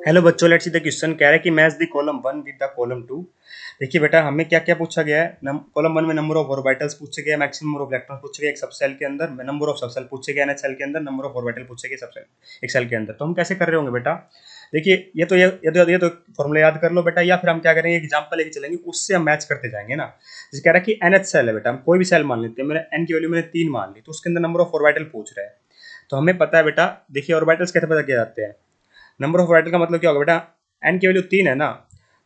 Hello बच्चों, let's see the question. कह रहा है कि match the column one with the column to. देखिए बेटा, हमें क्या क्या पूछा गया है। कॉलम वन में नंबर ऑफ ऑर्बिटल्स पूछे गए, मैक्सिमम नंबर ऑफ इलेक्ट्रॉन पूछे गए एक सब सेल के अंदर, नंबर ऑफ सब सेल पूछे गए एनएच सेल के अंदर, नंबर ऑफ ऑर्बिटल पूछे गए सब सेल एक सेल के अंदर। तो हम कैसे कर रहे होंगे बेटा? देखिए, ये तो फॉर्मूला याद कर लो बेटा, या फिर हम क्या करेंगे, एग्जाम्पल लेके चलेंगे, उससे हम मैच करते जाएंगे ना। जैसे कह रहा है कि एनएच सेल है बेटा, हम कोई भी सेल मान लेते हैं, मैंने एन की वैल्यू मैंने 3 मान ली, तो उसके अंदर नंबर ऑफ ऑर्बिटल पूछ रहा है। तो हमें पता है बेटा, देखिए ऑर्बिटल्स कैसे पता किया जाते हैं। नंबर ऑफ ऑर्बिटल का मतलब क्या होगा बेटा, एन की वैल्यू 3 है ना।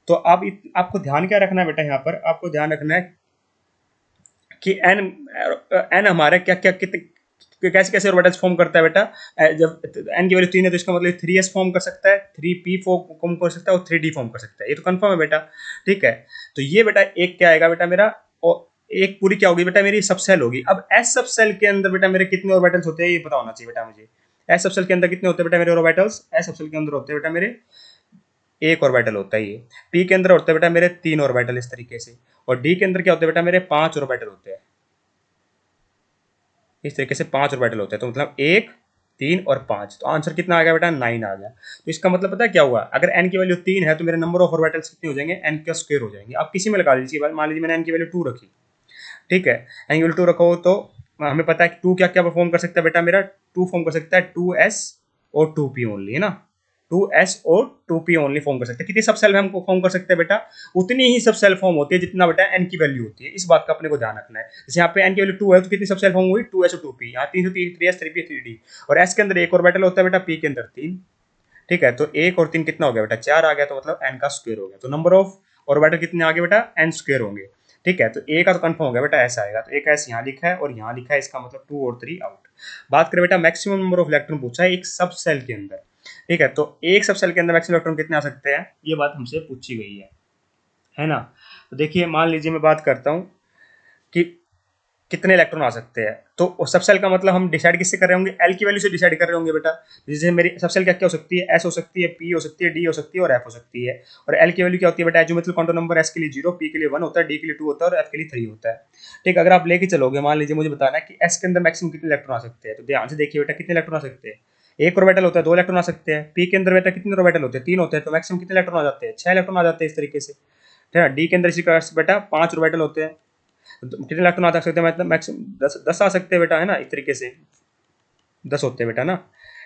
तो अब आपको ध्यान क्या रखना है बेटा, यहाँ पर आपको ध्यान रखना है कि एन एन हमारे क्या क्या कितने कैसे कैसे ऑर्बिटल्स फॉर्म करता है बेटा। जब एन की वैल्यू 3 है तो इसका मतलब 3s फॉर्म कर सकता है, 3p फॉर्म कर सकता है और 3d फॉर्म कर सकता है। ये तो कंफर्म है बेटा, ठीक है। तो ये बेटा एक क्या आएगा बेटा मेरा, और एक पूरी क्या होगी बेटा मेरी, सब सेल होगी। अब एस सब सेल के अंदर बेटा मेरे कितने ऑर्बिटल्स होते हैं ये पता होना चाहिए बेटा मुझे। एस सब सेल के अंदर कितने होते हैं बेटा मेरे ऑर्बिटल्स? एस सब सेल के अंदर होते हैं बेटा मेरे एक ऑर्बिटल होता है ये। पी के अंदर होते हैं बेटा मेरे 3 ऑर्बिटल इस तरीके से, और डी के अंदर क्या होते हैं बेटा मेरे 5 ऑर्बिटल होते हैं इस तरीके से। 5 ऑर्बिटल होते हैं, तो मतलब 1 3 और 5, तो आंसर कितना आ गया बेटा 9 आ गया। तो इसका मतलब पता है क्या हुआ, अगर एन की वैल्यू 3 है तो मेरे नंबर ऑफ ऑर्बिटल्स कितने हो जाएंगे, एन का स्क्वायर हो जाएंगे। आप किसी में लगा लीजिए, मान लीजिए मैंने एन की वैल्यू 2 रखी, ठीक है। एन की वैल्यू 2 रखो तो हमें पता है कि 2 क्या क्या परफॉर्म कर सकता है बेटा मेरा, 2 फॉर्म कर सकता है 2s और 2p ओनली, है ना। 2s और 2p ओनली फॉर्म कर सकते हैं। कितनी सब सेल में हम फॉर्म कर सकते हैं बेटा, उतनी ही सब सेल फॉर्म होती है जितना बेटा n की वैल्यू होती है। इस बात का अपने को ध्यान रखना है। जैसे यहाँ पे n की वैल्यू 2 है तो कितनी सब सेल फॉर्म हुई, 2s और 2p। यहाँ 3 3s 3p 3d, और s के अंदर एक ऑर्बिटल होता है बेटा, p के अंदर 3, ठीक है। तो 1 और 3 कितना हो गया बेटा, 4 आ गया, तो मतलब n का स्क्वायर हो गया। तो नंबर ऑफ ऑर्बिटल कितने आ गए बेटा, n स्क्वायर होंगे, ठीक है। तो ए का तो कंफर्म हो गया बेटा, ऐसा आएगा। तो एक एस यहाँ लिखा है और यहाँ लिखा है, इसका मतलब 2 और 3 आउट। बात करें बेटा मैक्सिमम नंबर ऑफ इलेक्ट्रॉन पूछा है एक सब सेल के अंदर, ठीक है। तो एक सब सेल के अंदर मैक्सिमम इलेक्ट्रॉन कितने आ सकते हैं, ये बात हमसे पूछी गई है ना। तो देखिए मान लीजिए मैं बात करता हूँ कि कितने इलेक्ट्रॉन आ सकते हैं। तो सब सेल का मतलब हम डिसाइड किससे कर रहे होंगे, एल की वैल्यू से डिसाइड कर रहे होंगे बेटा। जैसे मेरी सब सेल क्या क्या हो सकती है, एस हो सकती है, पी हो सकती है, डी हो सकती है और एफ हो सकती है। और एल की वैल्यू क्या होती है बेटा, एजोमेट्रिक क्वांटम नंबर, एस के लिए 0, पी के लिए 1 होता है, डी के लिए 2 होता है और एफ के लिए 3 होता है, ठीक। अगर आप लेके चलोगे, मान लीजिए मुझे बताना है कि एस के अंदर मैक्सिमम कितने इलेक्ट्रॉन आ सकते हैं, तो ध्यान से देखिए बेटा कितने इलेक्ट्रॉन आ सकते हैं। एक ऑर्बिटल होता है, 2 इलेक्ट्रॉन आ सकते हैं। पी के अंदर बेटा कितने ऑर्बिटल होते हैं, 3 होते हैं, तो मैक्सिमम कितने इलेक्ट्रॉन आ जाते हैं, 6 इलेक्ट्रॉन आ जाते हैं इस तरीके से, ठीक है। डी के अंदर इसी का बेटा 5 ऑर्बिटल होते हैं, तो कितने इलेक्ट्रॉन आ सकते हैं, मतलब मैक्सिमम 10 आ सकते हैं बेटा, है ना। इस तरीके से 10 होते हैं बेटा ना।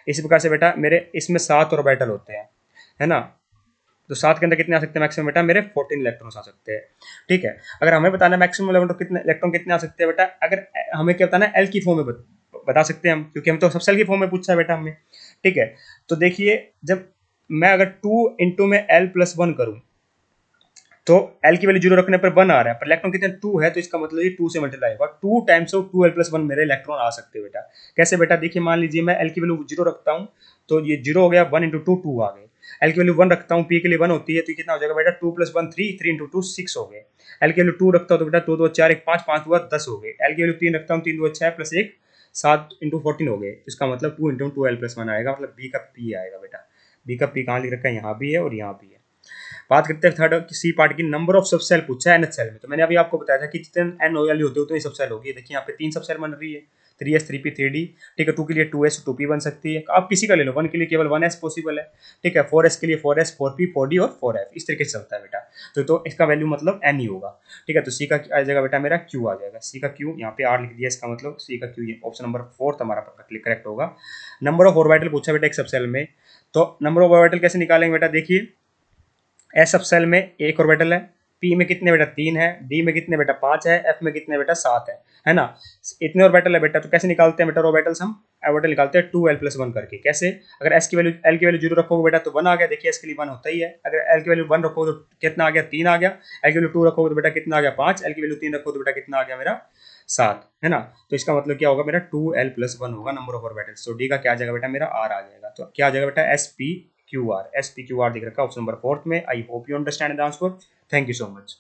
इसी प्रकार से बेटा मेरे इसमें 7 ऑर्बिटल होते हैं, है ना। तो 7 के अंदर कितने आ सकते हैं मैक्सिमम बेटा, मेरे 14 इलेक्ट्रॉन्स आ सकते हैं, ठीक है। अगर हमें बताना है मैक्सिमम इलेक्ट्रॉन कितने आ सकते हैं बेटा, अगर हमें क्या बताना है, एल की फॉर्म में बता सकते हैं हम, क्योंकि हम तो सब सेल की फॉर्म में पूछा है बेटा हमें, ठीक है। तो देखिए, जब मैं अगर 2 इंटू में एल प्लस 1 करूँ, तो एल की वैल्यू 0 रखने पर 1 आ रहा है, पर इलेक्ट्रॉन कितने 2 है, तो इसका मतलब ये 2 से मल्टीप्लाई होगा, 2 टाइम्स ऑफ 2l+1 मेरे इलेक्ट्रॉन आ सकते हैं बेटा। कैसे बेटा, देखिए मान लीजिए मैं एल की वैल्यू 0 रखता हूँ, तो ये 0 हो गया, 1 इंटू 2 2 आ गए। एल की वैल्यू 1 रखता हूँ, पी के लिए 1 होती है, तो कितना हो जाएगा बेटा, 2+1 3, 3 इंटू 2 6 हो गए। एल की वैल्यू 2 रखता हूँ तो बेटा 2 2 4 1 5 5 हुआ 10 हो गए। एल की वैल्यू 3 रखता हूँ, 3 2 6 प्लस 1 7 इंटू 14 हो गए। इसका मतलब 2 इंटू 2l+1 आएगा, मतलब बी का पी आएगा बेटा। बी का पी कहाँ लिख रखा है, यहाँ भी है और यहाँ भी है। बात करते हैं थर्ड सी पार्ट की, नंबर ऑफ सब सेल पूछा है एनएच सेल में। तो मैंने अभी आपको बताया था कि जितने एन वैल्यू होते हैं उतनी सब सेल होगी। देखिए यहाँ पे 3 सब सेल बन रही है, 3s 3p 3d, ठीक है। 2 के लिए 2s 2p बन सकती है, आप किसी का ले लो। 1 के लिए केवल 1s पॉसिबल है, ठीक है। 4s के लिए 4s 4p 4d और 4f, इस तरीके से चलता है बेटा। तो इसका वैल्यू मतलब n ही होगा, ठीक है। तो सी का आ जाएगा बेटा मेरा q आ जाएगा, सी का q यहाँ पे r लिख दिया, इसका मतलब सी का q, ऑप्शन नंबर 4 हमारा करेक्ट होगा। नंबर ऑफ ऑर्बिटल पूछा बेटा एक सब सेल में, तो नंबर ऑफ ऑर्बिटल कैसे निकालेंगे बेटा, देखिए एस सब सेल में एक ऑर्बिटल है, पी में कितने बेटा 3 है, डी में कितने बेटा 5 है, एफ में कितने बेटा 7 है ना। इतने ऑर्बिटल है बेटा, तो कैसे निकालते हैं बेटा ऑर्बिटल्स, हम ऑर्बिटल निकालते हैं 2l+1 करके। कैसे, अगर एस की वैल्यू एल की वैल्यू 0 रखोगे बेटा तो 1 आ गया, देखिए एस के लिए 1 होता ही है। अगर एल की वैल्यू 1 रखोगे तो कितना आ गया, 3 आ गया। एल की वैल्यू 2 रखोगे तो बेटा कितना आ गया 5, एल की वैल्यू 3 रखोगे तो बेटा कितना आ गया मेरा 7, है ना। तो इसका मतलब क्या होगा मेरा 2l+1 होगा नंबर ऑफ ऑर्बिटल्स। तो डी का क्या आ जाएगा बेटा मेरा आर आ जाएगा। तो क्या आ जाएगा बेटा SPQR, SPQR दिख रखा है ऑप्शन नंबर 4 में। I hope you understand the answer. Thank you so much.